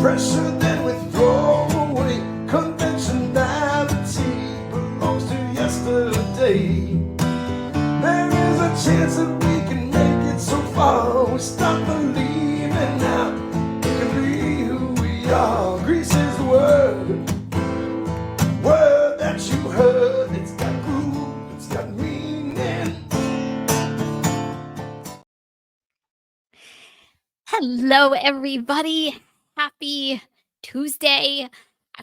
pressure then we throw away. Conventionality belongs to yesterday. There is a chance that we can make it so far. We stop believing now we can be who we are. Greece is the word that you heard. It's got groove, it's got meaning. Hello, everybody. Happy Tuesday.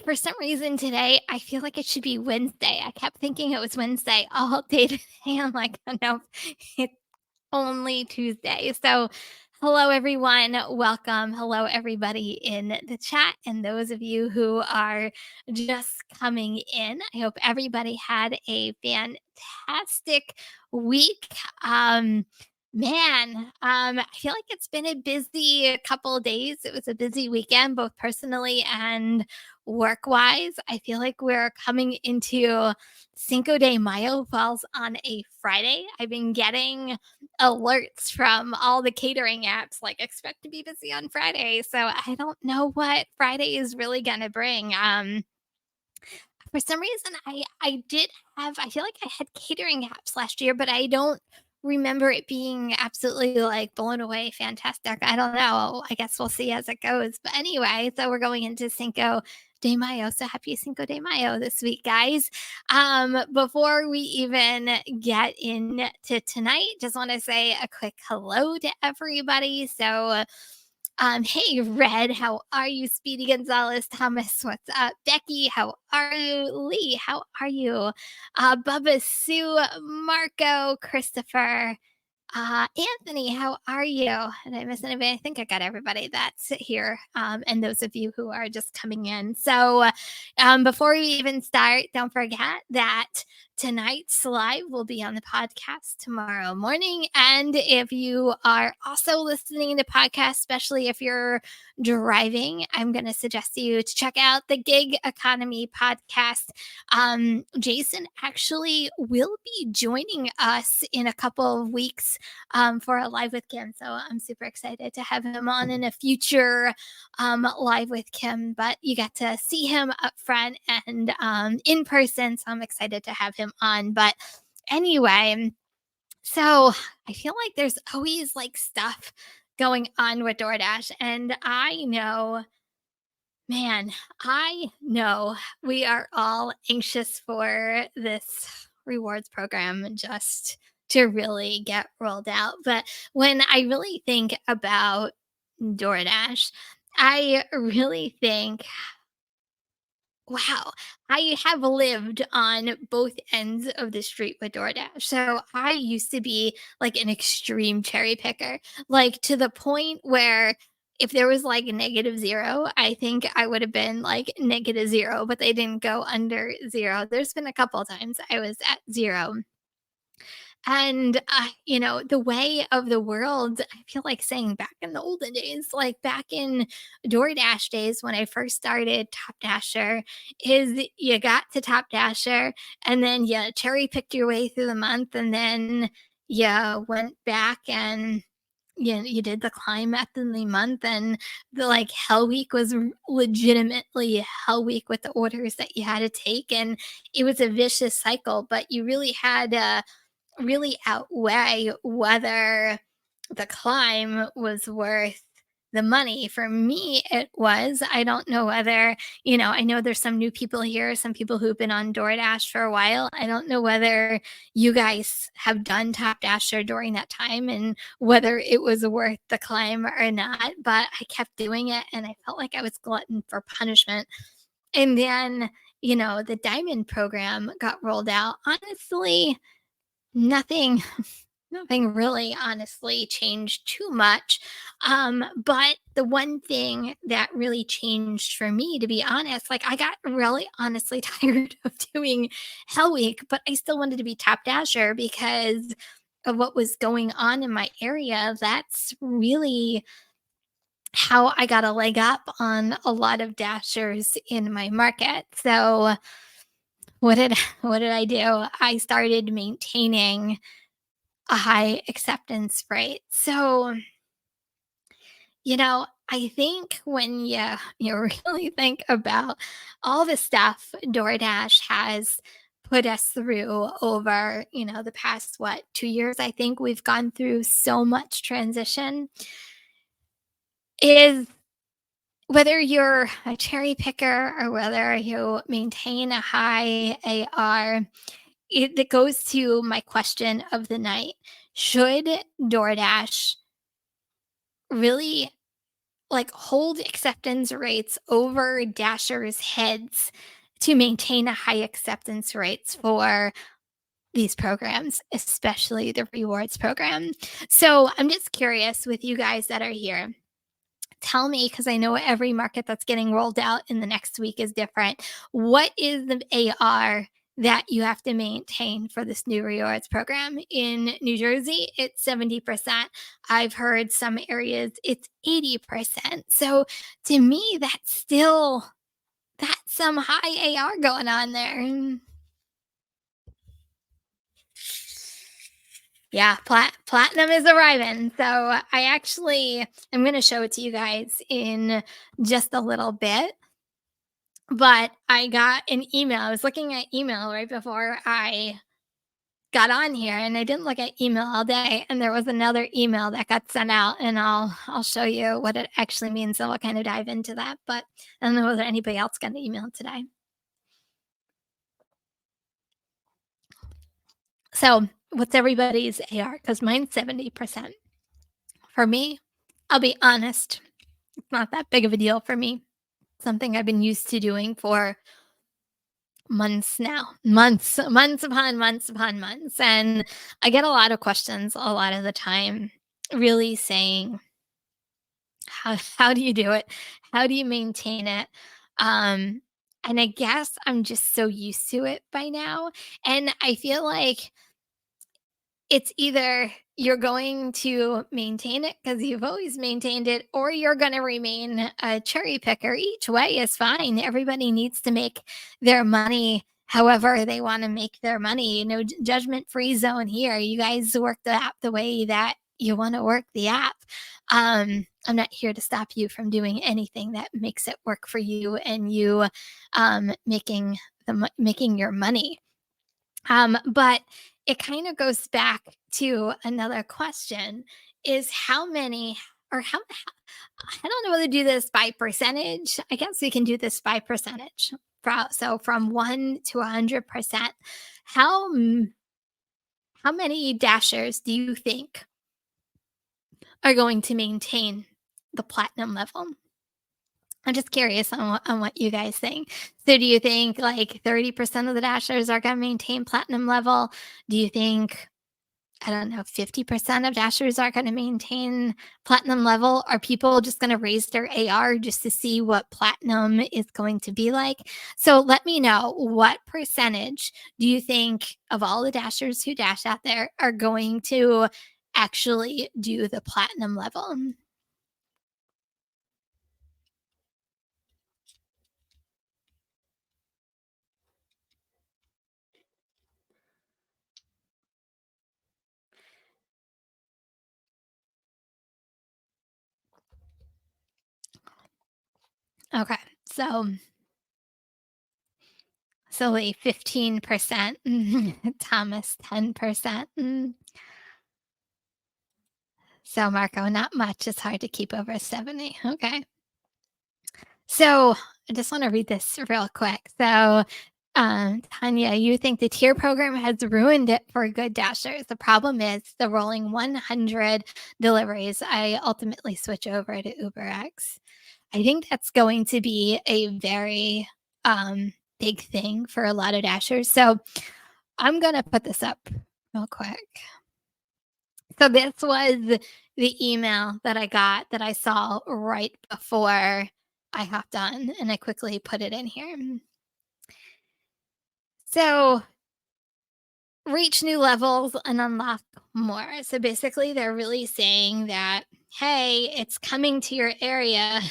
For some reason today, I feel like it should be Wednesday. I kept thinking it was Wednesday all day today. I'm like, oh, no, it's only Tuesday. So, hello, everyone. Welcome. Hello, everybody in the chat, and those of you who are just coming in. I hope everybody had a fantastic week. I feel like it's been a busy couple of days. It was a busy weekend, both personally and work-wise. I feel like we're coming into Cinco de Mayo falls on a Friday. I've been getting alerts from all the catering apps, like expect to be busy on Friday. So I don't know what Friday is really gonna bring. For some reason, I feel like I had catering apps last year, but I don't remember it being absolutely like blown away fantastic. I don't know. I guess we'll see as it goes. But anyway, so we're going into Cinco de Mayo. So happy Cinco de Mayo this week, guys. Before we even get into tonight, just want to say a quick hello to everybody. So hey, Red, how are you? Speedy Gonzalez, Thomas, what's up? Becky, how are you? Lee, how are you? Bubba, Sue, Marco, Christopher, Anthony, how are you? Did I miss anybody? I think I got everybody that's here, and those of you who are just coming in. So, before we even start, don't forget that tonight's live will be on the podcast tomorrow morning. And if you are also listening to podcast, especially if you're driving, I'm going to suggest you to check out the Gig Economy podcast. Jason actually will be joining us in a couple of weeks for a live with Kim. So I'm super excited to have him on in a future live with Kim. But you got to see him up front and in person. So I'm excited to have him on. But anyway, so I feel like there's always like stuff going on with DoorDash. And I know we are all anxious for this rewards program just to really get rolled out. But when I really think about DoorDash, I really think, wow, I have lived on both ends of the street with DoorDash. So I used to be like an extreme cherry picker, like to the point where if there was like a -0, I think I would have been like -0, but they didn't go under 0. There's been a couple times I was at 0. And, the way of the world, I feel like saying back in the olden days, like back in DoorDash days when I first started Top Dasher, is you got to Top Dasher and then you cherry picked your way through the month and then you went back and you did the climb at the month and the like hell week was legitimately hell week with the orders that you had to take and it was a vicious cycle, but you really had really outweigh whether the climb was worth the money. For me, it was. I don't know whether, I know there's some new people here, some people who've been on DoorDash for a while. I don't know whether you guys have done Top Dasher during that time and whether it was worth the climb or not, but I kept doing it and I felt like I was glutton for punishment. And then, the Diamond program got rolled out. Honestly, nothing really honestly changed too much. But the one thing that really changed for me, to be honest, like I got really honestly tired of doing Hell Week, but I still wanted to be Top Dasher because of what was going on in my area. That's really how I got a leg up on a lot of dashers in my market. So what did I do? I started maintaining a high acceptance rate. So, I think when you really think about all the stuff DoorDash has put us through over, the past, what, 2 years, I think we've gone through so much transition, is whether you're a cherry picker or whether you maintain a high AR, it goes to my question of the night. Should DoorDash really, like, hold acceptance rates over dashers' heads to maintain a high acceptance rates for these programs, especially the rewards program? So I'm just curious with you guys that are here. Tell me, because I know every market that's getting rolled out in the next week is different. What is the AR that you have to maintain for this new rewards program? In New Jersey, it's 70%. I've heard some areas it's 80%. So to me, that's some high AR going on there. Yeah, platinum is arriving. So I actually I'm gonna show it to you guys in just a little bit. But I got an email. I was looking at email right before I got on here, and I didn't look at email all day, and there was another email that got sent out, and I'll show you what it actually means, so we'll kind of dive into that. But I don't know whether anybody else got an email today. So what's everybody's AR? Because mine's 70%. For me, I'll be honest, it's not that big of a deal for me. Something I've been used to doing for months now. Months upon months upon months, and I get a lot of questions a lot of the time, really saying, how do you do it? How do you maintain it?" Um, and I guess I'm just so used to it by now, and I feel like it's either you're going to maintain it because you've always maintained it, or you're gonna remain a cherry picker. Each way is fine. Everybody needs to make their money however they wanna make their money, judgment-free zone here. You guys work the app the way that you wanna work the app. I'm not here to stop you from doing anything that makes it work for you and you, making your money. But it kind of goes back to another question, is how many, or I don't know whether to do this by percentage. I guess we can do this by percentage. So from 1 to 100%, how how many dashers do you think are going to maintain the platinum level? I'm just curious on what you guys think. So do you think like 30% of the dashers are going to maintain platinum level? Do you think, I don't know, 50% of dashers are going to maintain platinum level? Are people just going to raise their AR just to see what platinum is going to be like? So let me know, what percentage do you think of all the dashers who dash out there are going to actually do the platinum level? Okay. So Lee, 15%. Thomas, 10%. So Marco, not much. It's hard to keep over 70. Okay. So I just want to read this real quick. So, Tanya, you think the tier program has ruined it for good dashers. The problem is the rolling 100 deliveries. I ultimately switch over to UberX. I think that's going to be a very big thing for a lot of dashers. So I'm going to put this up real quick. So this was the email that I got that I saw right before I hopped on, and I quickly put it in here. So, reach new levels and unlock more. So basically, they're really saying that, hey, it's coming to your area.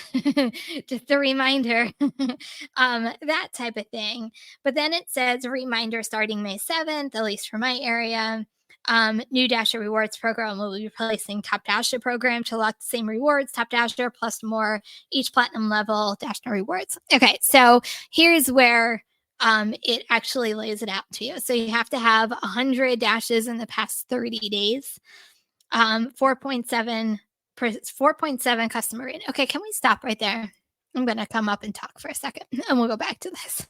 Just a reminder, that type of thing. But then it says reminder starting May 7th, at least for my area. New Dasher rewards program will be replacing Top Dasher program to lock the same rewards, Top Dasher plus more each platinum level Dasher rewards. Okay, so here's where it actually lays it out to you. So you have to have 100 dashes in the past 30 days. 4.7 4.7 customer rating. Okay, can we stop right there? I'm going to come up and talk for a second and we'll go back to this.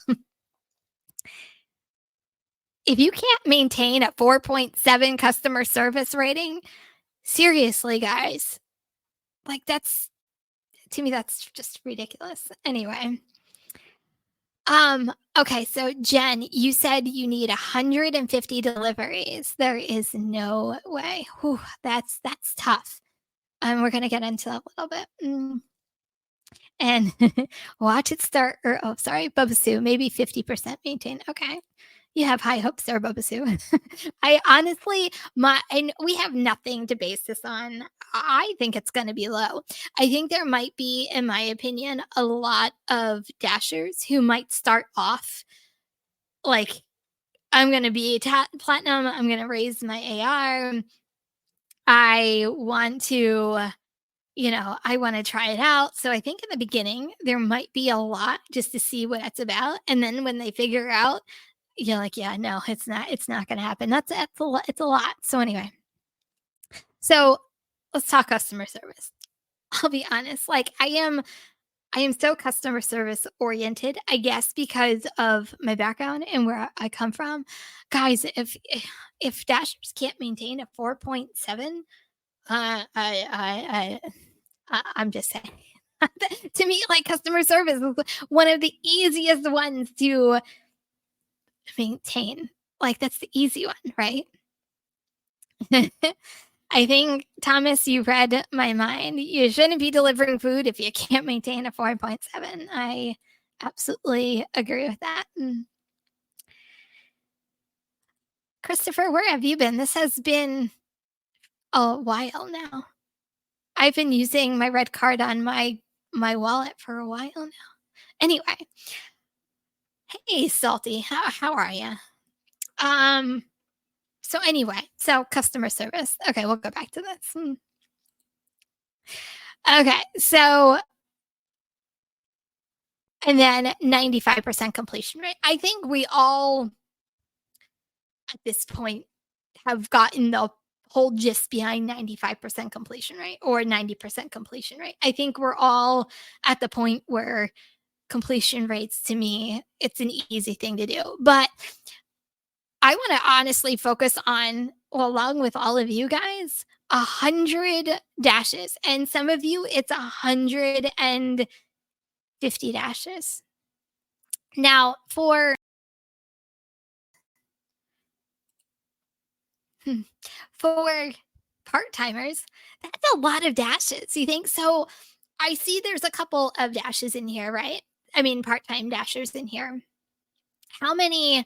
If you can't maintain a 4.7 customer service rating, seriously, guys, like that's to me, that's just ridiculous. Anyway, okay, so Jen, you said you need 150 deliveries. There is no way. Whew, that's tough. We're gonna get into that a little bit. And watch it start. Or oh, sorry, Bubba Sue. Maybe 50% maintain. Okay, you have high hopes there, Bubba Sue. I honestly, and we have nothing to base this on. I think it's going to be low. I think there might be, in my opinion, a lot of dashers who might start off like, I'm going to be platinum. I'm going to raise my AR. I want to, I want to try it out. So I think in the beginning, there might be a lot just to see what it's about. And then when they figure out, you're like, yeah, no, it's not going to happen. It's a lot. So anyway, so let's talk customer service. I'll be honest, like I am so customer service oriented, I guess because of my background and where I come from. Guys, if dashers can't maintain a 4.7, I'm just saying. To me, like customer service is one of the easiest ones to maintain. Like that's the easy one, right? I think, Thomas, you read my mind. You shouldn't be delivering food if you can't maintain a 4.7. I absolutely agree with that. Christopher, where have you been? This has been a while now. I've been using my red card on my wallet for a while now. Anyway, hey, Salty, how are you? So anyway, so customer service. Okay, we'll go back to this. Okay, so and then 95% completion rate. I think we all at this point have gotten the whole gist behind 95% completion rate or 90% completion rate. I think we're all at the point where completion rates, to me, it's an easy thing to do. But I want to honestly focus on, well, along with all of you guys, 100 dashes. And some of you, it's 150 dashes. Now, for part-timers, that's a lot of dashes. You think? So I see there's a couple of dashes in here, right? I mean, part-time dashers in here. How many?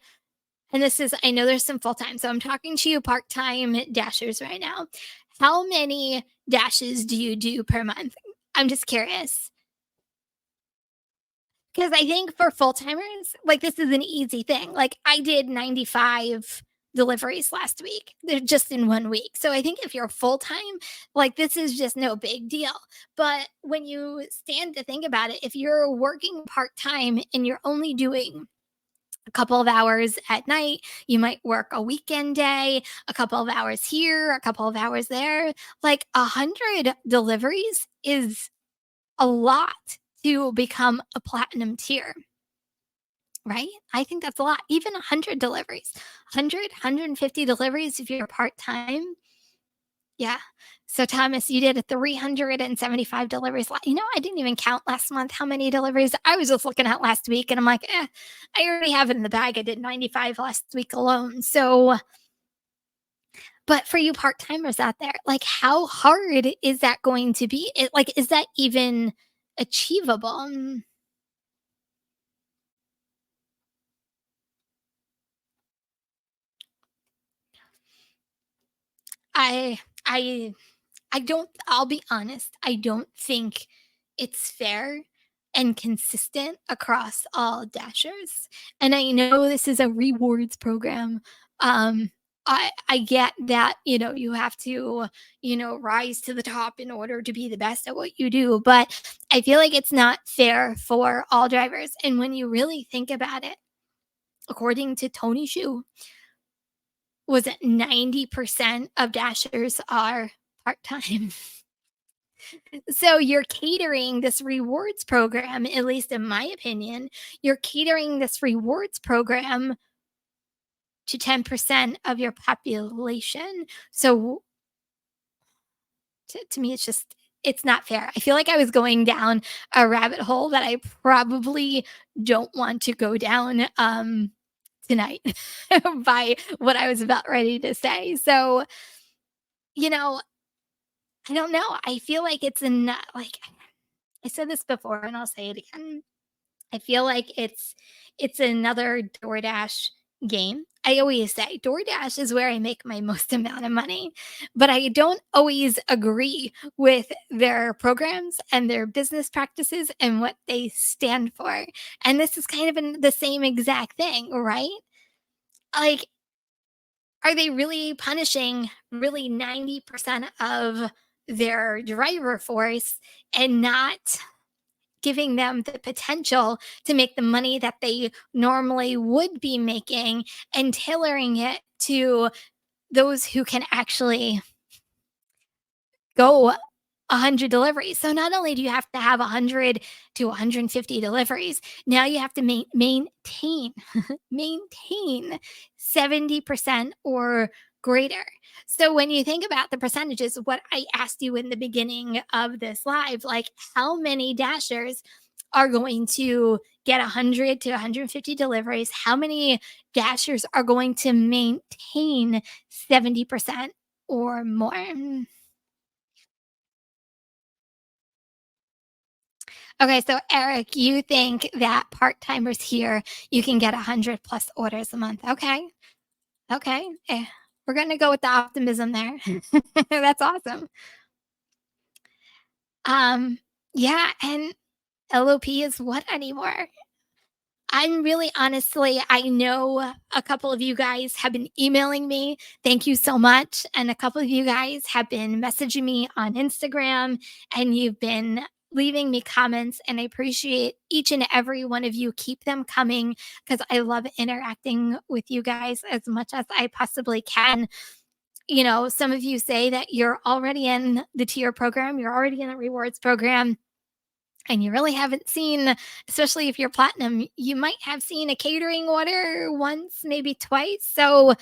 And this is, I know there's some full-time, so I'm talking to you part-time dashers right now. How many dashes do you do per month? I'm just curious. Because I think for full-timers, like this is an easy thing. Like I did 95 deliveries last week. They're just in 1 week. So I think if you're full-time, like this is just no big deal. But when you stand to think about it, if you're working part-time and you're only doing a couple of hours at night, you might work a weekend day, a couple of hours here, a couple of hours there. Like 100 deliveries is a lot to become a platinum tier, right? I think that's a lot. Even 100 deliveries, 150 deliveries if you're part time. Yeah. So, Thomas, you did a 375 deliveries. I didn't even count last month how many deliveries. I was just looking at last week and I'm like, I already have it in the bag. I did 95 last week alone. So, but for you part timers out there, like, how hard is that going to be? Is that even achievable? I I I don't I'll be honest, I don't think it's fair and consistent across all dashers. And I know this is a rewards program. Um I get that, you have to, rise to the top in order to be the best at what you do, but I feel like it's not fair for all drivers. And when you really think about it, according to Tony Shu, was it 90% of dashers are part-time. So you're catering this rewards program, at least in my opinion, you're catering this rewards program to 10% of your population. So to me, it's not fair. I feel like I was going down a rabbit hole that I probably don't want to go down tonight by what I was about ready to say. So, you know, I don't know. I feel like it's not like I said this before and I'll say it again. I feel like it's another DoorDash game. I always say DoorDash is where I make my most amount of money, but I don't always agree with their programs and their business practices and what they stand for. And this is kind of the same exact thing, right? Like, are they really punishing really 90% of their driver force and not giving them the potential to make the money that they normally would be making and tailoring it to those who can actually go 100 deliveries. So not only do you have to have 100 to 150 deliveries, now you have to maintain maintain 70% or greater. So when you think about the percentages, what I asked you in the beginning of this live, like how many dashers are going to get 100 to 150 deliveries? How many dashers are going to maintain 70% or more? Okay, so Eric, you think that part-timers here, you can get 100 plus orders a month. Okay. Okay. We're gonna go with the optimism there. That's awesome. Um, yeah, and LOP is what anymore? I'm really honestly, I know a couple of you guys have been emailing me. Thank you so much. And a couple of you guys have been messaging me on Instagram and you've been leaving me comments. And I appreciate each and every one of you. Keep them coming because I love interacting with you guys as much as I possibly can. Some of you say that you're already in the tier program, you're already in the rewards program and you really haven't seen, especially if you're platinum, you might have seen a catering order once, maybe twice. So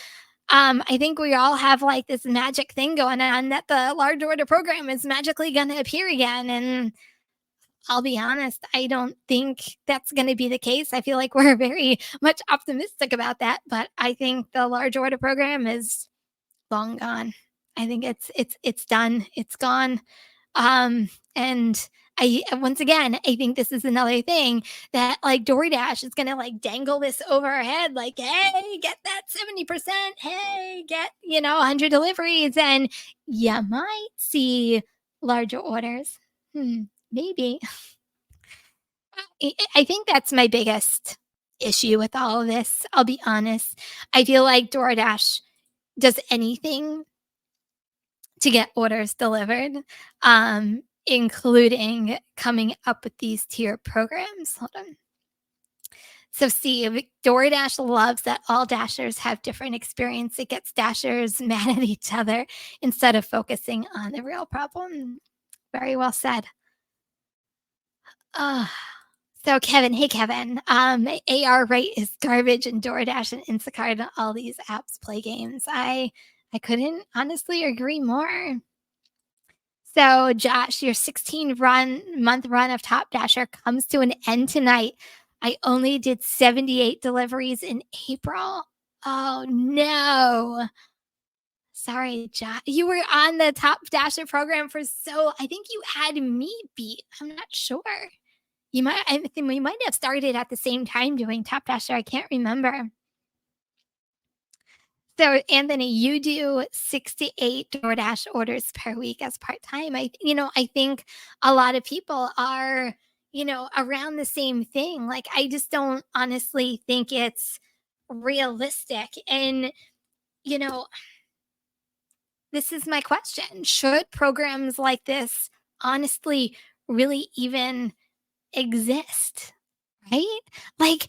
I think we all have like this magic thing going on that the large order program is magically going to appear again. And I'll be honest, I don't think that's going to be the case. I feel like we're very much optimistic about that, but I think the large order program is long gone. I think it's done. It's gone. And I once again, I think this is another thing that like DoorDash is gonna like dangle this over our head, like, hey, get that 70%, hey, get 100 deliveries, and you might see larger orders. Maybe. I think that's my biggest issue with all of this. I'll be honest. I feel like DoorDash does anything to get orders delivered, including coming up with these tier programs. Hold on. So, see, DoorDash loves that all Dashers have different experience. It gets Dashers mad at each other instead of focusing on the real problem. Very well said. Uh, so, Kevin, hey, Kevin, AR rate is garbage and DoorDash and Instacart and all these apps play games. I couldn't honestly agree more. So, Josh, your 16-month run of Top Dasher comes to an end tonight. I only did 78 deliveries in April. Oh no. Sorry, Josh. You were on the Top Dasher program I think you had me beat. I'm not sure. I think we might have started at the same time doing Top Dasher. I can't remember. So, Anthony, you do 68 DoorDash orders per week as part-time. I think a lot of people are, around the same thing. Like, I just don't honestly think it's realistic. And You know, this is my question. Should programs like this honestly really even exist? Right? Like,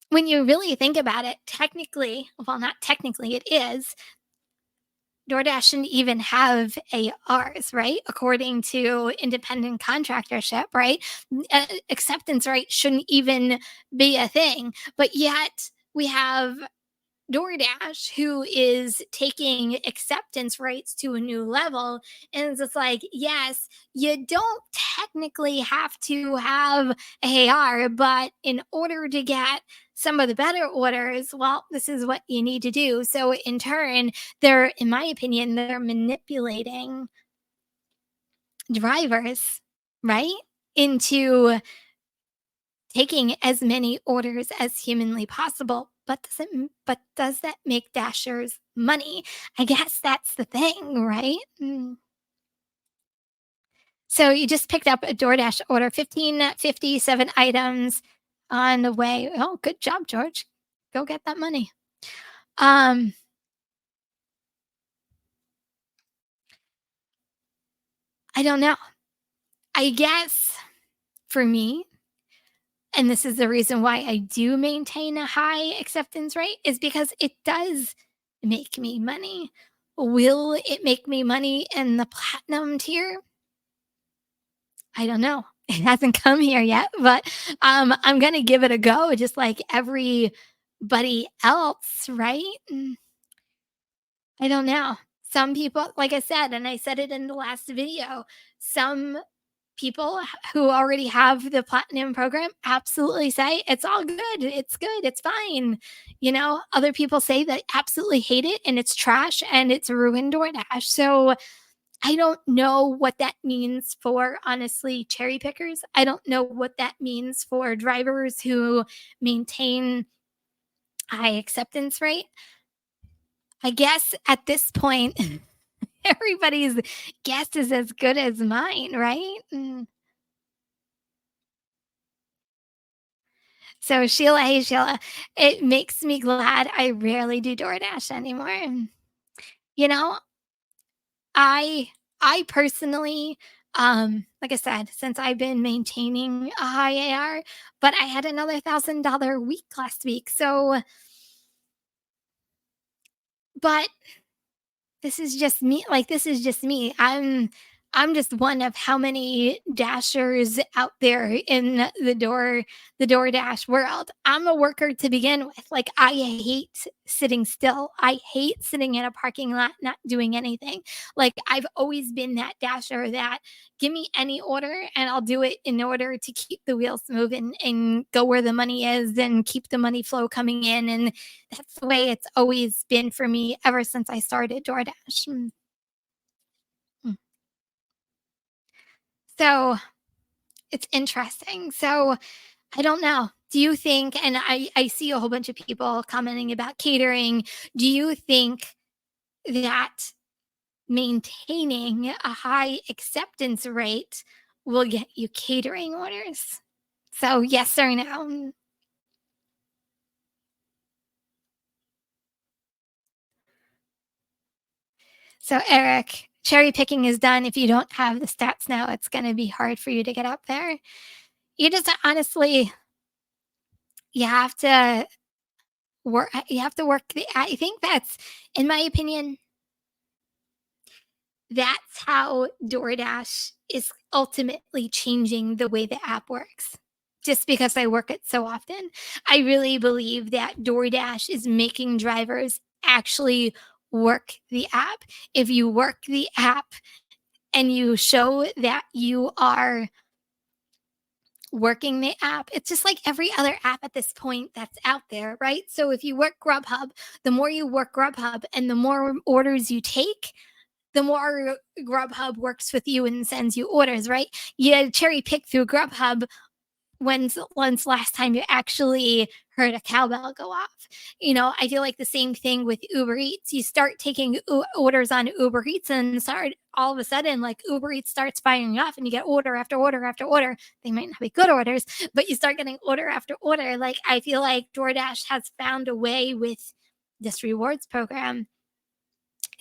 when you really think about it, technically, well, not technically, it is. DoorDash shouldn't even have ARs, right? According to independent contractorship, right? Acceptance rate shouldn't even be a thing. But yet we have DoorDash, who is taking acceptance rates to a new level. And it's just like, yes, you don't technically have to have a AR, but in order to get some of the better orders, well, this is what you need to do. So in turn, in my opinion, they're manipulating drivers, right? Into taking as many orders as humanly possible. But does that make Dashers money? I guess that's the thing, right? So you just picked up a DoorDash order, 1557 items on the way. Oh, good job, George. Go get that money. Um, I don't know. I guess for me, and this is the reason why I do maintain a high acceptance rate, is because it does make me money. Will it make me money in the platinum tier? I don't know. It hasn't come here yet, but I'm gonna give it a go, just like everybody else, right? I don't know. Some people, like I said, and I said it in the last video, some people who already have the platinum program absolutely say it's all good. It's good. It's fine. Other people say they absolutely hate it and it's trash and it's ruined DoorDash. So I don't know what that means for honestly cherry pickers. I don't know what that means for drivers who maintain high acceptance rate. I guess at this point, everybody's guess is as good as mine, right? So Sheila, hey Sheila, it makes me glad I rarely do DoorDash anymore. You know, I I personally, like I said, since I've been maintaining a high AR, but I had another $1,000 week last week. So, but this is just me. I'm just one of how many dashers out there in the DoorDash world. I'm a worker to begin with. Like, I hate sitting still. I hate sitting in a parking lot not doing anything. Like, I've always been that dasher that give me any order and I'll do it in order to keep the wheels moving and go where the money is and keep the money flow coming in. And that's the way it's always been for me ever since I started DoorDash. Mm. So it's interesting. So I don't know. Do you think, and I see a whole bunch of people commenting about catering, do you think that maintaining a high acceptance rate will get you catering orders? So, yes or no? So, Eric, cherry picking is done. If you don't have the stats now, it's going to be hard for you to get up there. You just honestly, you have to I think that's, in my opinion, that's how DoorDash is ultimately changing the way the app works. Just because I work it so often, I really believe that DoorDash is making drivers actually work the app. If you work the app and you show that you are working the app, it's just like every other app at this point that's out there, right? So if you work Grubhub, the more you work Grubhub and the more orders you take, the more Grubhub works with you and sends you orders, right? You cherry pick through Grubhub. When's last time you actually heard a cowbell go off? I feel like the same thing with Uber Eats. You start taking orders on Uber Eats and start all of a sudden, like, Uber Eats starts firing off and you get order after order after order. They might not be good orders, but you start getting order after order. Like, I feel like DoorDash has found a way with this rewards program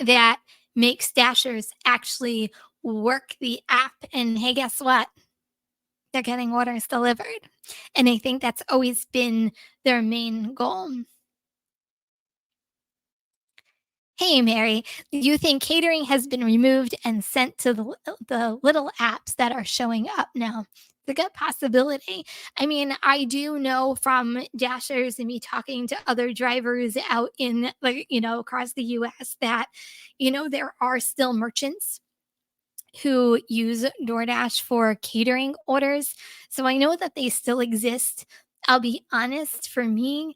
that makes Dashers actually work the app. And hey, guess what? They're getting orders delivered. And I think that's always been their main goal. Hey, Mary, do you think catering has been removed and sent to the little apps that are showing up now? It's a good possibility. I mean, I do know from Dashers and me talking to other drivers out in, like, across the US that, there are still merchants who use DoorDash for catering orders. So I know that they still exist. I'll be honest, for me,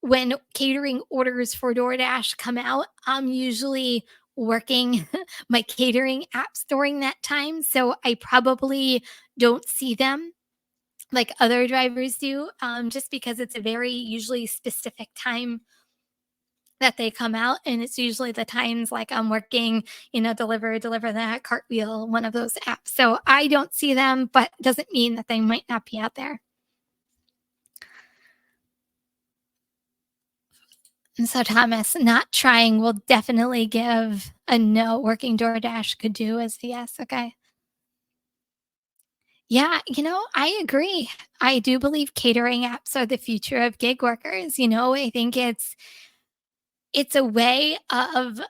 when catering orders for DoorDash come out, I'm usually working my catering apps during that time. So I probably don't see them like other drivers do, just because it's a very usually specific time that they come out. And it's usually the times like I'm working, deliver that cartwheel, one of those apps. So I don't see them, but doesn't mean that they might not be out there. And so, Thomas, not trying will definitely give a no. Working DoorDash could do as a yes. Okay. Yeah, I agree. I do believe catering apps are the future of gig workers. I think it's a way of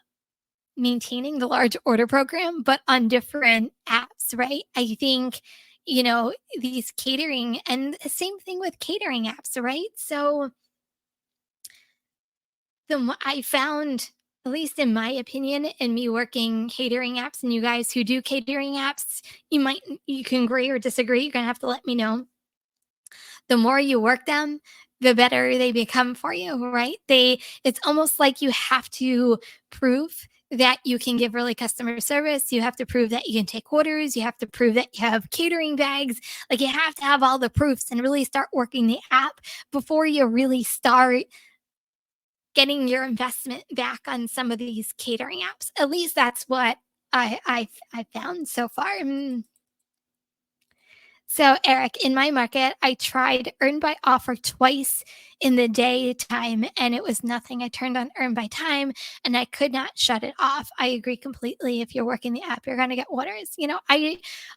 maintaining the large order program, but on different apps, right? I think, these catering and the same thing with catering apps, right? So I found, at least in my opinion, in me working catering apps, and you guys who do catering apps, you can agree or disagree. You're gonna have to let me know. The more you work them, the better they become for you, right? It's almost like you have to prove that you can give really customer service. You have to prove that you can take orders. You have to prove that you have catering bags. Like, you have to have all the proofs and really start working the app before you really start getting your investment back on some of these catering apps. At least that's what I found so far. So, Eric, in my market, I tried earn by offer twice in the daytime and it was nothing. I turned on earn by time and I could not shut it off. I agree completely. If you're working the app, you're going to get orders.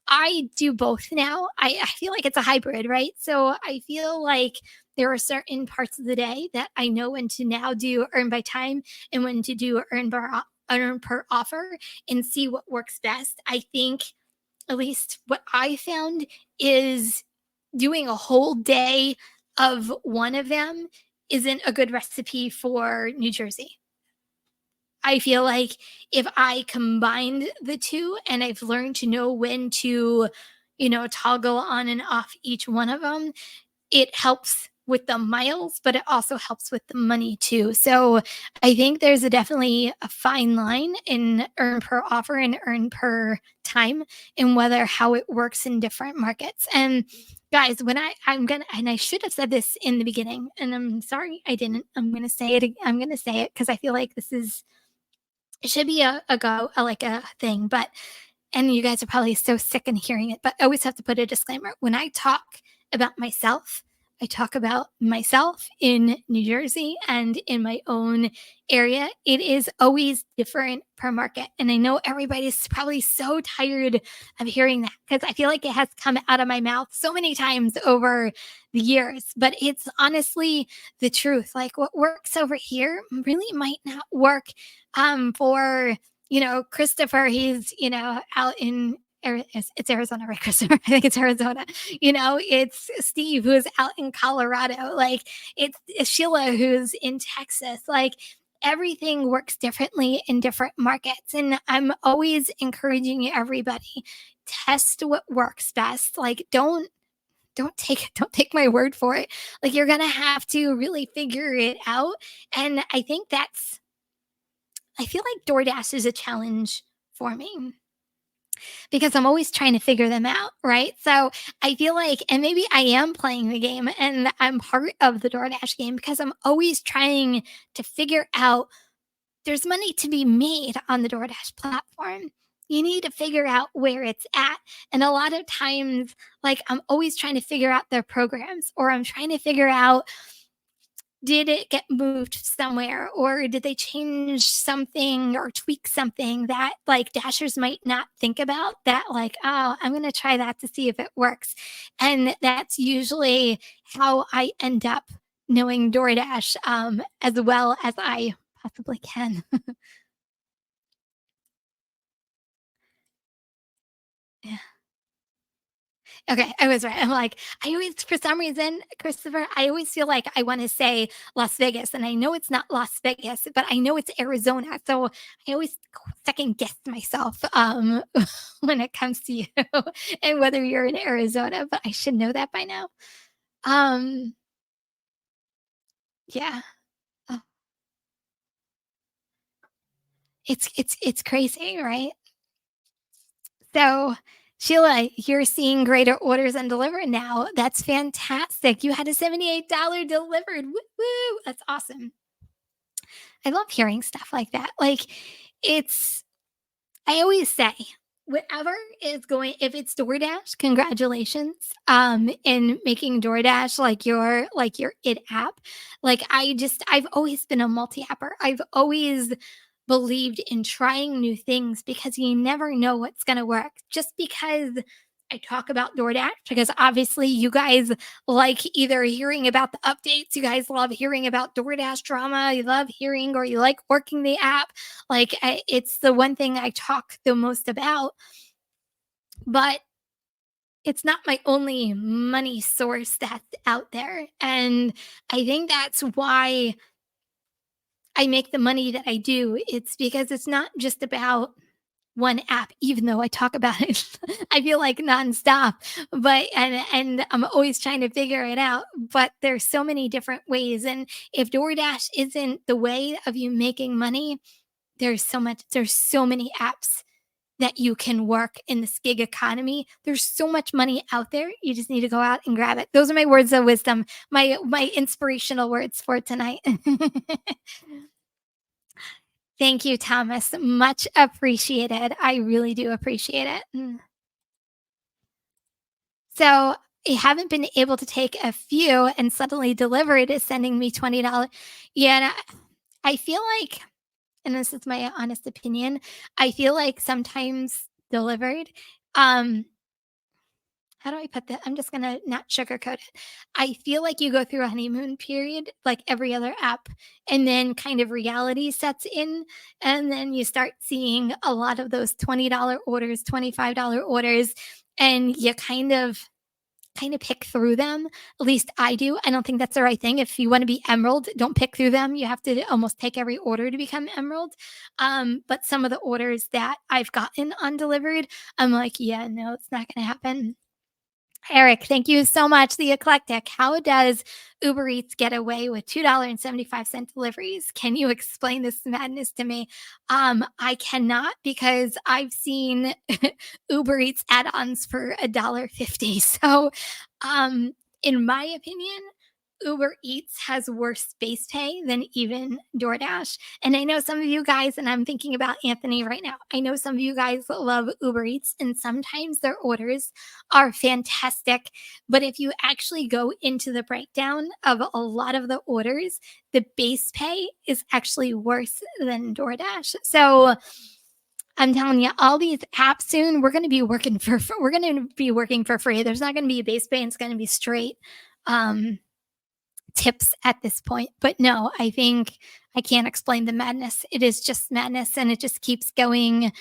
I do both now. I feel like it's a hybrid, right? So I feel like there are certain parts of the day that I know when to now do earn by time and when to do earn per offer and see what works best. I think, at least what I found, is doing a whole day of one of them isn't a good recipe for New Jersey. I feel like if I combined the two and I've learned to know when to, toggle on and off each one of them, it helps with the miles, but it also helps with the money too. So I think there's definitely a fine line in earn per offer and earn per time, and whether how it works in different markets. And guys, when I'm gonna, and I should have said this in the beginning, and I'm sorry I didn't. I'm gonna say it. I'm gonna say it because I feel like this is, it should be like a thing, but, and you guys are probably so sick in hearing it, but I always have to put a disclaimer. When I talk about myself, I talk about myself in New Jersey and in my own area. It is always different per market. And I know everybody's probably so tired of hearing that because I feel like it has come out of my mouth so many times over the years, but it's honestly the truth. Like, what works over here really might not work for, Christopher. He's, out in it's Arizona, right, Christopher? I think it's Arizona. It's Steve who's out in Colorado. Like, it's Sheila who's in Texas. Like, everything works differently in different markets. And I'm always encouraging everybody, test what works best. Like, don't take my word for it. Like, you're gonna have to really figure it out. And I feel like DoorDash is a challenge for me because I'm always trying to figure them out, right? So I feel like, and maybe I am playing the game and I'm part of the DoorDash game because I'm always trying to figure out, there's money to be made on the DoorDash platform. You need to figure out where it's at. And a lot of times, like, I'm always trying to figure out their programs, or I'm trying to figure out did it get moved somewhere, or did they change something or tweak something that like dashers might not think about, that like, oh, I'm going to try that to see if it works. And that's usually how I end up knowing DoorDash as well as I possibly can. Yeah. Okay, I was right. I'm like, I always, for some reason, Christopher, I always feel like I want to say Las Vegas, and I know it's not Las Vegas, but I know it's Arizona. So I always second guess myself when it comes to you and whether you're in Arizona, but I should know that by now. Um, yeah. Oh, it's crazy, right? So, Sheila, you're seeing greater orders and delivered now. That's fantastic. You had a $78 delivered. Woo woo. That's awesome. I love hearing stuff like that. Like, it's I always say, whatever is going, if it's DoorDash, congratulations, in making DoorDash like your it app. Like, I've always been a multi-apper. I've always believed in trying new things because you never know what's gonna work. Just because I talk about DoorDash, because obviously you guys like either hearing about the updates, you guys love hearing about DoorDash drama, you love hearing or you like working the app. Like, it's the one thing I talk the most about, but it's not my only money source that's out there. And I think that's why I make the money that I do. It's because it's not just about one app, even though I talk about it, I feel like nonstop. But and I'm always trying to figure it out. But there's so many different ways. And if DoorDash isn't the way of you making money, there's so many apps that you can work in this gig economy. There's so much money out there. You just need to go out and grab it. Those are my words of wisdom, my inspirational words for tonight. Thank you, Thomas. Much appreciated. I really do appreciate it. So I haven't been able to take a few, and suddenly delivered is sending me $20. Yeah, and I feel like, and this is my honest opinion, I feel like sometimes delivered, um, how do I put that? I'm just gonna not sugarcoat it. I feel like you go through a honeymoon period like every other app, and then kind of reality sets in, and then you start seeing a lot of those $20 orders, $25 orders, and you kind of pick through them. At least I do. I don't think that's the right thing. If you want to be emerald, don't pick through them. You have to almost take every order to become emerald. But some of the orders that I've gotten undelivered, I'm like, yeah, no, it's not going to happen. Eric, thank you so much. The Eclectic. How does Uber Eats get away with $2.75 deliveries? Can you explain this madness to me? I cannot, because I've seen Uber Eats add-ons for $1.50. So, um, in my opinion, Uber Eats has worse base pay than even DoorDash. And I know some of you guys, and I'm thinking about Anthony right now. I know some of you guys love Uber Eats, and sometimes their orders are fantastic. But if you actually go into the breakdown of a lot of the orders, the base pay is actually worse than DoorDash. So I'm telling you, all these apps soon, we're going to be working for free. There's not going to be a base pay. It's going to be straight. Um, Tips at this point. But no, I think I can't explain the madness. It is just madness, and it just keeps going,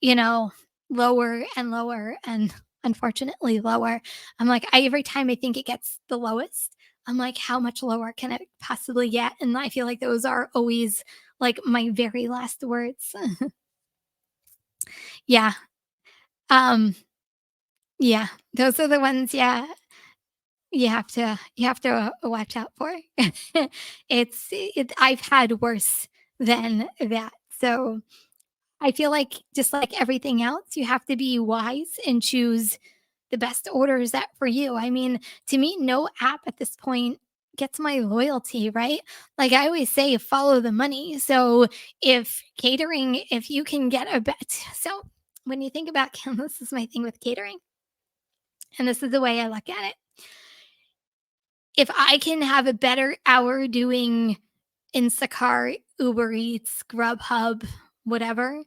you know, lower and lower and unfortunately lower. I'm like, every time I think it gets the lowest, I'm like, how much lower can it possibly get? And I feel like those are always like my very last words. Yeah. Um, yeah. Those are the ones, yeah, you have to watch out for. I've had worse than that. So I feel like just like everything else, you have to be wise and choose the best orders that for you. I mean, to me, no app at this point gets my loyalty, right? Like I always say, follow the money. So if you can get a bet, so when you think about this is my thing with catering, and this is the way I look at it. if I can have a better hour doing Instacart, Uber Eats, Grubhub, whatever.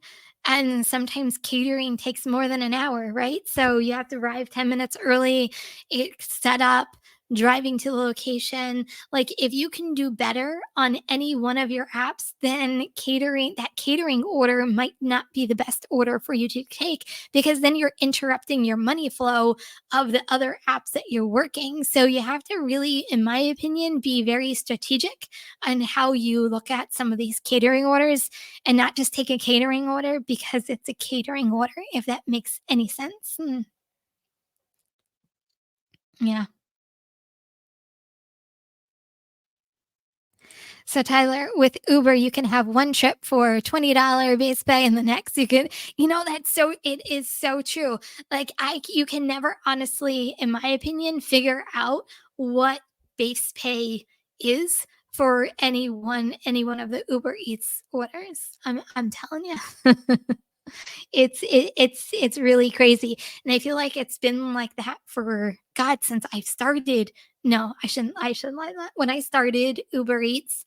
And sometimes catering takes more than an hour, right? So you have to arrive 10 minutes early, it's set up, driving to the location. Like if you can do better on any one of your apps, then that catering order might not be the best order for you to take because then you're interrupting your money flow of the other apps that you're working. So you have to really, in my opinion, be very strategic on how you look at some of these catering orders and not just take a catering order because it's a catering order, if that makes any sense. Yeah. So Tyler, with Uber, you can have one trip for $20 base pay and the next you can, that's so it is so true. Like you can never honestly, in my opinion, figure out what base pay is for any one of the Uber Eats orders. I'm telling you. It's really crazy, and I feel like it's been like that for God since I started. No, I shouldn't lie that. When I started Uber Eats,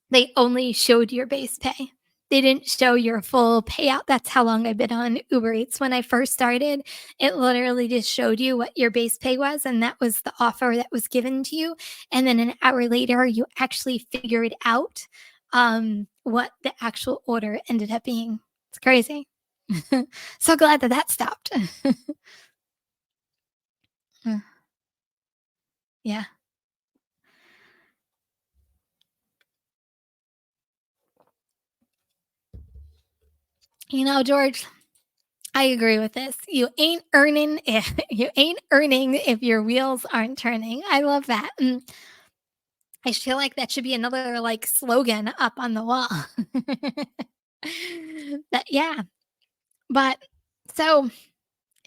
they only showed your base pay. They didn't show your full payout. That's how long I've been on Uber Eats. When I first started, it literally just showed you what your base pay was, and that was the offer that was given to you. And then an hour later, you actually figured out what the actual order ended up being. It's crazy. So glad that that stopped. Mm, yeah. George, I agree with this. You ain't earning if your wheels aren't turning. I love that. I feel like that should be another like slogan up on the wall. But yeah, but so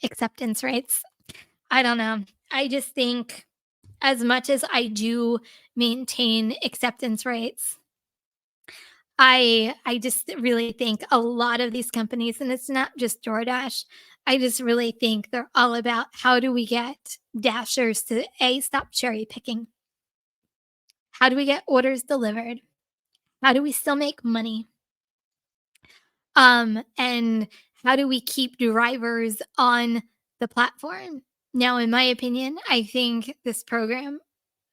acceptance rates. I don't know. I just think as much as I do maintain acceptance rates, I just really think a lot of these companies, and it's not just DoorDash, I just really think they're all about how do we get dashers to A, stop cherry picking? How do we get orders delivered? How do we still make money? And how do we keep drivers on the platform? Now, in my opinion, I think this program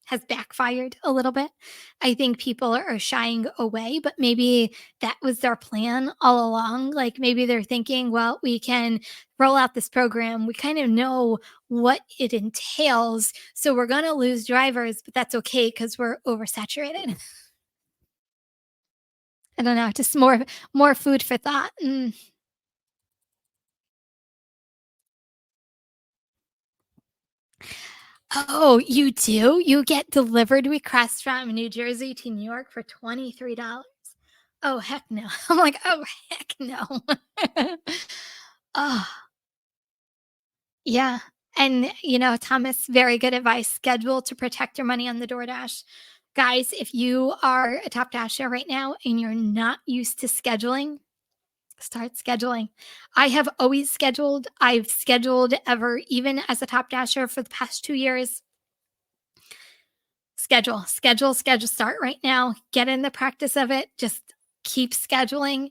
has backfired a little bit. I think people are shying away, but maybe that was their plan all along. Like maybe they're thinking, well, we can roll out this program. We kind of know what it entails. So we're going to lose drivers, but that's okay because we're oversaturated. I don't know, just more food for thought. Oh, you do? You get delivered requests from New Jersey to New York for $23. Oh, heck no. I'm like, "Oh, heck no." Oh, yeah, and, Thomas, very good advice, schedule to protect your money on the DoorDash. Guys, if you are a top dasher right now and you're not used to scheduling, start scheduling. I have always scheduled. I've scheduled ever even as a top dasher for the past 2 years. Schedule, start right now, get in the practice of it, just keep scheduling.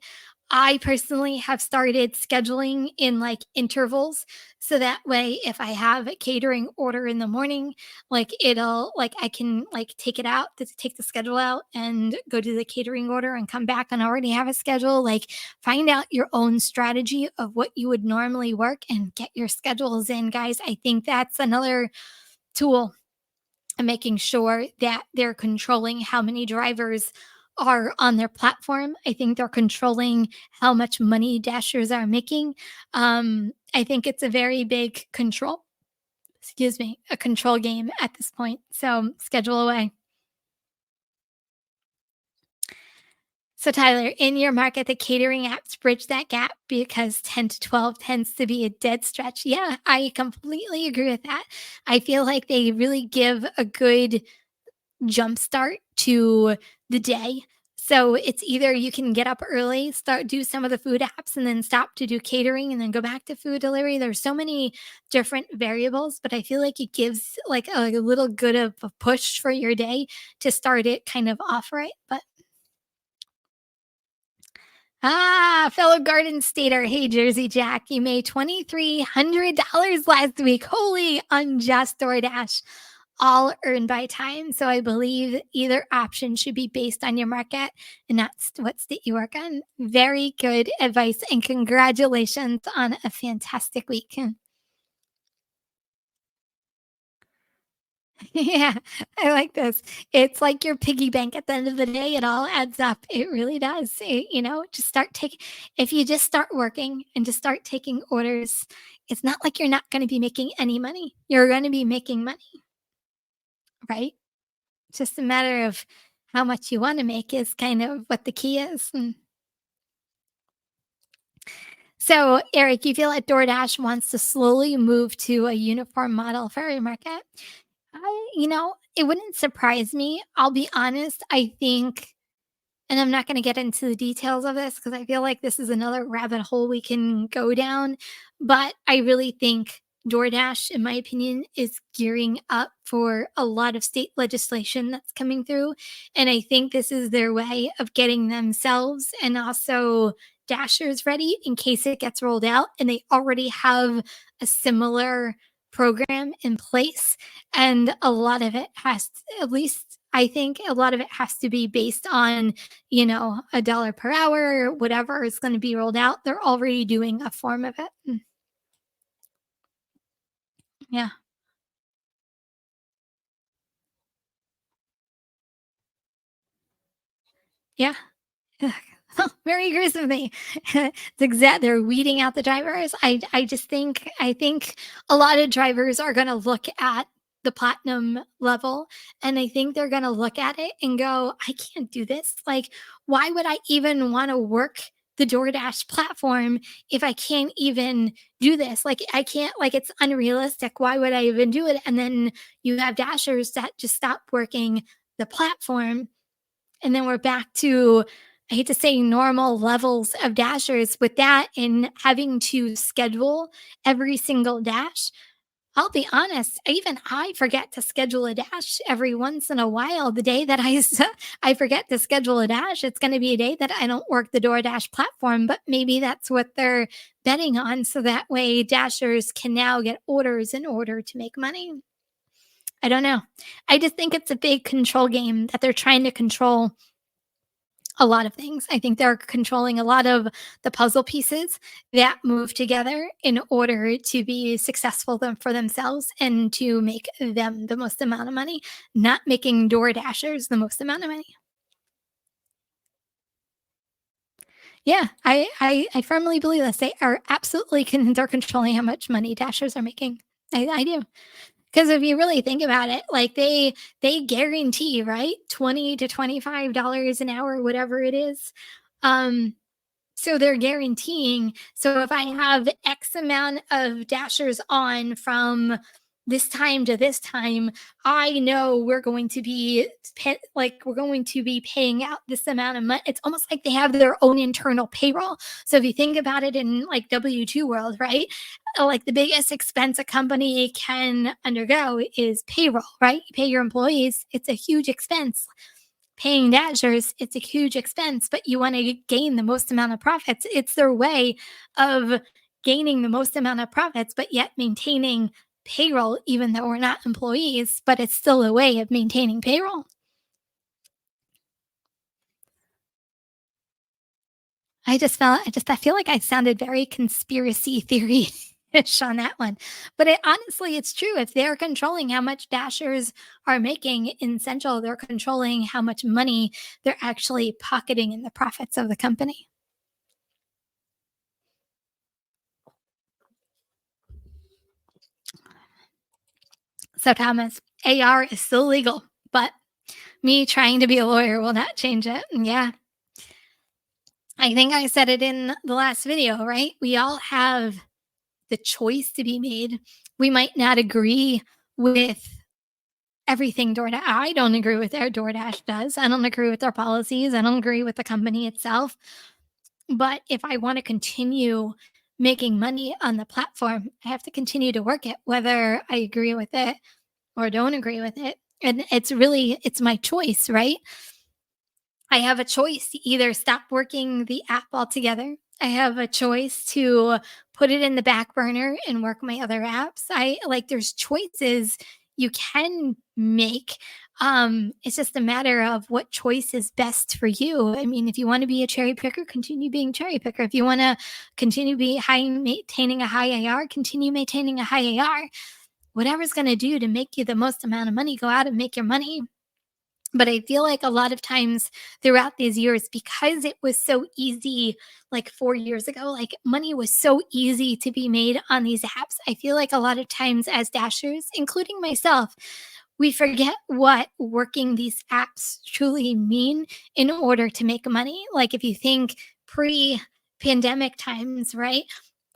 I personally have started scheduling in like intervals so that way if I have a catering order in the morning, like it'll like I can like take it out, to take the schedule out and go to the catering order and come back and already have a schedule. Like find out your own strategy of what you would normally work and get your schedules in, guys. I think that's another tool and making sure that they're controlling how many drivers are on their platform. I think they're controlling how much money dashers are making. I think it's a very big a control game at this point. So schedule away. So Tyler, in your market, the catering apps bridge that gap because 10 to 12 tends to be a dead stretch. Yeah, I completely agree with that. I feel like they really give a good jumpstart to the day. So it's either you can get up early, start do some of the food apps and then stop to do catering and then go back to food delivery. There's so many different variables, but I feel like it gives like a little good of a push for your day to start it kind of off right. But fellow Garden Stater, hey Jersey Jack, you made $2,300 last week. Holy unjust DoorDash, all earned by time. So I believe either option should be based on your market and that's what state you work on. Very good advice and congratulations on a fantastic week. Yeah, I like this. It's like your piggy bank at the end of the day, it all adds up. It really does. Just start taking, if you just start working and just start taking orders, it's not like you're not going to be making any money. You're going to be making money, right? It's just a matter of how much you want to make is kind of what the key is. So, Eric, you feel like DoorDash wants to slowly move to a uniform model for your market? It wouldn't surprise me. I'll be honest. I think, and I'm not going to get into the details of this because I feel like this is another rabbit hole we can go down. But I really think DoorDash, in my opinion, is gearing up for a lot of state legislation that's coming through. And I think this is their way of getting themselves and also Dashers ready in case it gets rolled out. And they already have a similar program in place. And a lot of it has, at least I think a lot of it has to be based on, a dollar per hour or whatever is going to be rolled out. They're already doing a form of it. Yeah. Yeah. Merry Christmas. It's exact they're weeding out the drivers. I think a lot of drivers are gonna look at the platinum level, and I think they're gonna look at it and go, "I can't do this." Like, why would I even wanna work the DoorDash platform if I can't even do this? Like, I can't like, it's unrealistic. Why would I even do it? And then you have Dashers that just stop working the platform and then we're back to, I hate to say normal levels of dashers with that and having to schedule every single dash. I'll be honest, even I forget to schedule a dash every once in a while. The day that I forget to schedule a dash, it's going to be a day that I don't work the DoorDash platform, but maybe that's what they're betting on so that way dashers can now get orders in order to make money. I don't know. I just think it's a big control game that they're trying to control a lot of things. I think they're controlling a lot of the puzzle pieces that move together in order to be successful for themselves and to make them the most amount of money, not making Door Dashers the most amount of money. Yeah, I firmly believe this. They are absolutely they're controlling how much money Dashers are making. I do. Because if you really think about it, like they guarantee, right? 20 to $25 an hour, whatever it is. Um, so they're guaranteeing. So if I have X amount of dashers on from this time to this time, I know we're going to be we're going to be paying out this amount of money. It's almost like they have their own internal payroll. So if you think about it in like W2 world, right? Like the biggest expense a company can undergo is payroll, right? You pay your employees, it's a huge expense. Paying dashers, it's a huge expense, but you want to gain the most amount of profits. It's their way of gaining the most amount of profits, but yet maintaining payroll, even though we're not employees, but it's still a way of maintaining payroll. I feel like I sounded very conspiracy theory ish on that one. But honestly, it's true. If they're controlling how much dashers are making in Central, they're controlling how much money they're actually pocketing in the profits of the company. So, Thomas, AR is still legal, but me trying to be a lawyer will not change it. And yeah, I think I said it in the last video, right? We all have the choice to be made. We might not agree with everything DoorDash. I don't agree with their DoorDash does. I don't agree with their policies. I don't agree with the company itself. But if I want to continue making money on the platform, I have to continue to work it, whether I agree with it or don't agree with it. And it's my choice, right? I have a choice to either stop working the app altogether. I have a choice to put it in the back burner and work my other apps. There's choices you can make. It's just a matter of what choice is best for you. I mean, if you want to be a cherry picker, continue being cherry picker. If you want to continue be high maintaining a high AR, continue maintaining a high AR. Whatever's going to do to make you the most amount of money, go out and make your money. But I feel like a lot of times throughout these years, because it was so easy, like 4 years ago, like money was so easy to be made on these apps. I feel like a lot of times as dashers, including myself, we forget what working these apps truly mean in order to make money. Like if you think pre-pandemic times, right?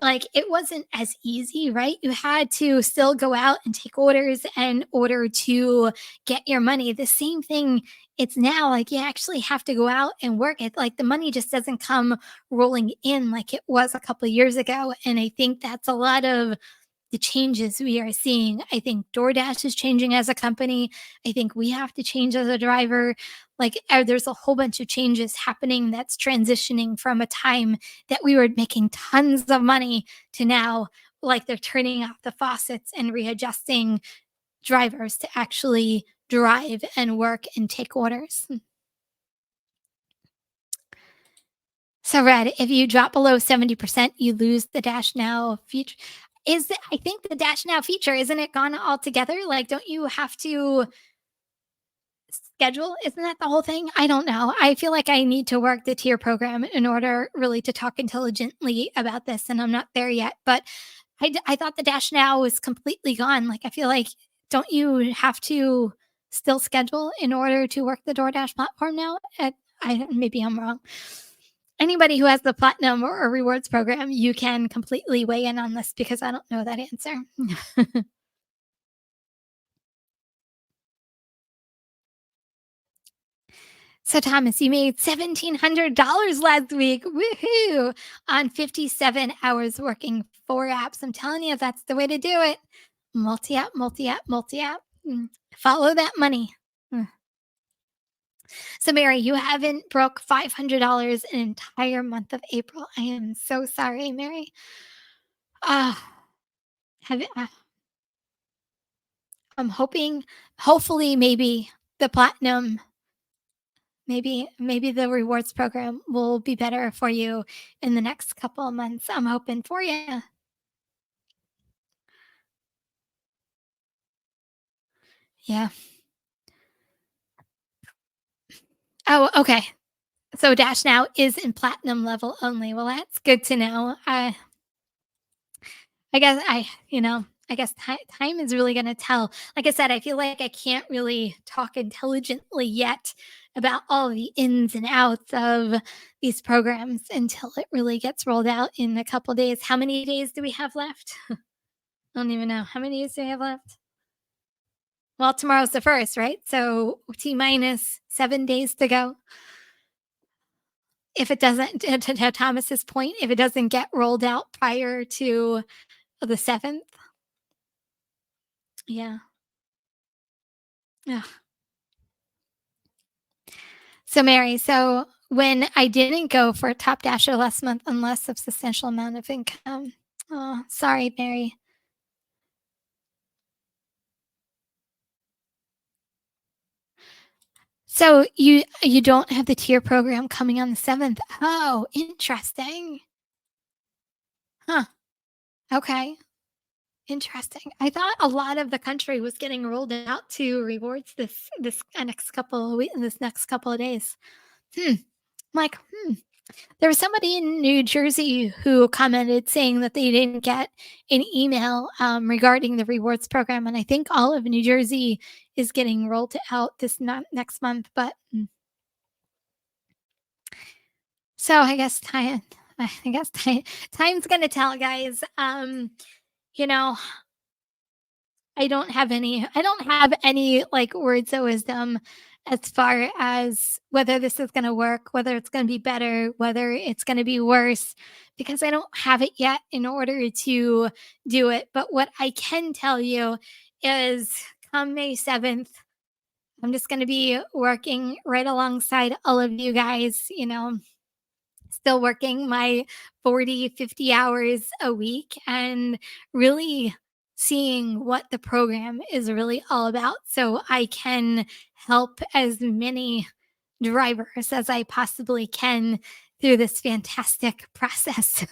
Like it wasn't as easy, right? You had to still go out and take orders in order to get your money. The same thing it's now, like you actually have to go out and work it. Like the money just doesn't come rolling in like it was a couple of years ago. And I think that's a lot of the changes we are seeing. I think DoorDash is changing as a company. I think we have to change as a driver. There's a whole bunch of changes happening that's transitioning from a time that we were making tons of money to now, like they're turning off the faucets and readjusting drivers to actually drive and work and take orders. So, Red, if you drop below 70%, you lose the Dash Now feature. I think the Dash Now feature, isn't it gone altogether? Like, don't you have to schedule? Isn't that the whole thing? I don't know. I feel like I need to work the tier program in order really to talk intelligently about this, and I'm not there yet. But I thought the Dash Now was completely gone. Like, I feel like, don't you have to still schedule in order to work the DoorDash platform now? Maybe I'm wrong. Anybody who has the platinum or rewards program, you can completely weigh in on this because I don't know that answer. So, Thomas, you made $1,700 last week. Woohoo! On 57 hours working 4 apps. I'm telling you, that's the way to do it. Multi app, multi app, multi app. Follow that money. Mm. So, Mary, you haven't broke $500 an entire month of April. I am so sorry, Mary. Ah, have I'm hoping, hopefully, maybe the platinum, maybe the rewards program will be better for you in the next couple of months. I'm hoping for you. Yeah. Oh, okay. So Dash Now is in platinum level only. Well, that's good to know. I guess I guess time is really going to tell. Like I said, I feel like I can't really talk intelligently yet about all the ins and outs of these programs until it really gets rolled out in a couple days. How many days do we have left? I don't even know. How many days do we have left? Well, tomorrow's the first, right? So T minus 7 days to go. If it doesn't, to Thomas's point, if it doesn't get rolled out prior to the 7th. Yeah. Yeah. So, Mary, so when I didn't go for a Top Dasher last month unless of substantial amount of income. Oh, sorry, Mary. So you don't have the tier program coming on the 7th. Oh, interesting. Huh. Okay. Interesting. I thought a lot of the country was getting rolled out to rewards this next couple of days. Hmm. Like, there was somebody in New Jersey who commented saying that they didn't get an email regarding the rewards program, and I think all of New Jersey is getting rolled out this next month. But so I guess time, time's gonna tell, guys. You know, I don't have any like words of wisdom as far as whether this is going to work, whether it's going to be better, whether it's going to be worse, because I don't have it yet in order to do it. But what I can tell you is come May 7th, I'm just going to be working right alongside all of you guys, still working my 40, 50 hours a week and really seeing what the program is really all about so I can help as many drivers as I possibly can through this fantastic process.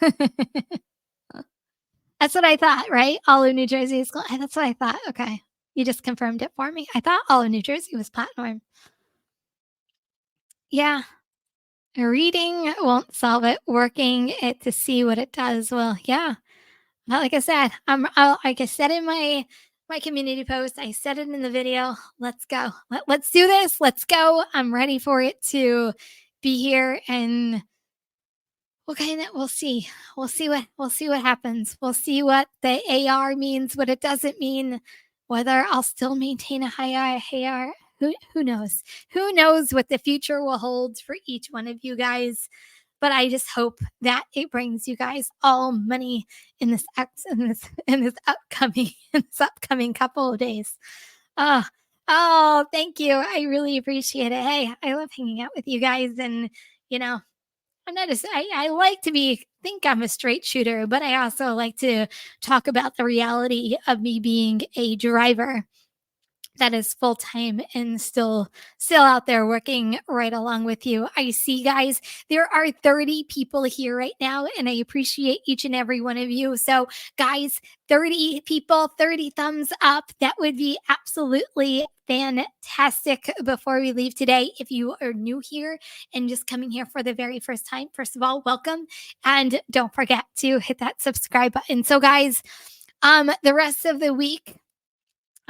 That's what I thought, right? All of New Jersey is that's what I thought. Okay. You just confirmed it for me. I thought all of New Jersey was platinum. Yeah. Reading won't solve it. Working it to see what it does. Well, yeah. Well, like I said, like I said in my community post, I said it in the video. Let's go. Let's do this. Let's go. I'm ready for it to be here, and we'll see. We'll see what happens. We'll see what the AR means, what it doesn't mean, whether I'll still maintain a high AR. Who knows? Who knows what the future will hold for each one of you guys? But I just hope that it brings you guys all money in this in this upcoming couple of days. Oh, oh, thank you. I really appreciate it. Hey, I love hanging out with you guys, and you know, I'm not just I like to think I'm a straight shooter, but I also like to talk about the reality of me being a driver that is full time and still out there working right along with you. I see, guys, there are 30 people here right now, and I appreciate each and every one of you. So, guys, 30 people, 30 thumbs up. That would be absolutely fantastic before we leave today. If you are new here and just coming here for the very first time, first of all, welcome. And don't forget to hit that subscribe button. So, guys, the rest of the week,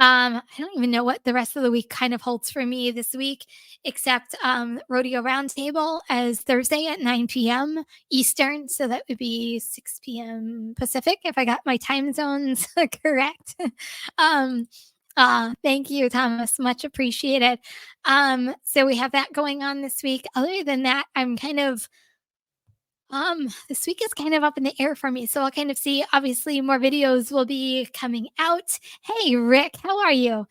I don't even know what the rest of the week kind of holds for me this week, except Rodeo Roundtable as Thursday at 9 p.m. Eastern. So that would be 6 p.m. Pacific, if I got my time zones correct. um, Thank you, Thomas. Much appreciated. So we have that going on this week. Other than that, I'm kind of this week is kind of up in the air for me. So I'll kind of see. Obviously, more videos will be coming out. Hey, Rick, how are you?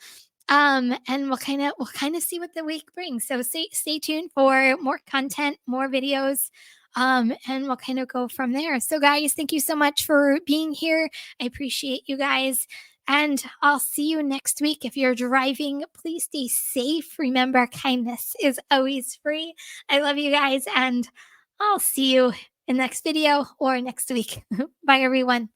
And we'll kind of see what the week brings. So stay tuned for more content, more videos. And we'll kind of go from there. So, guys, thank you so much for being here. I appreciate you guys. And I'll see you next week. If you're driving, please stay safe. Remember, kindness is always free. I love you guys, and I'll see you in the next video or next week. Bye, everyone.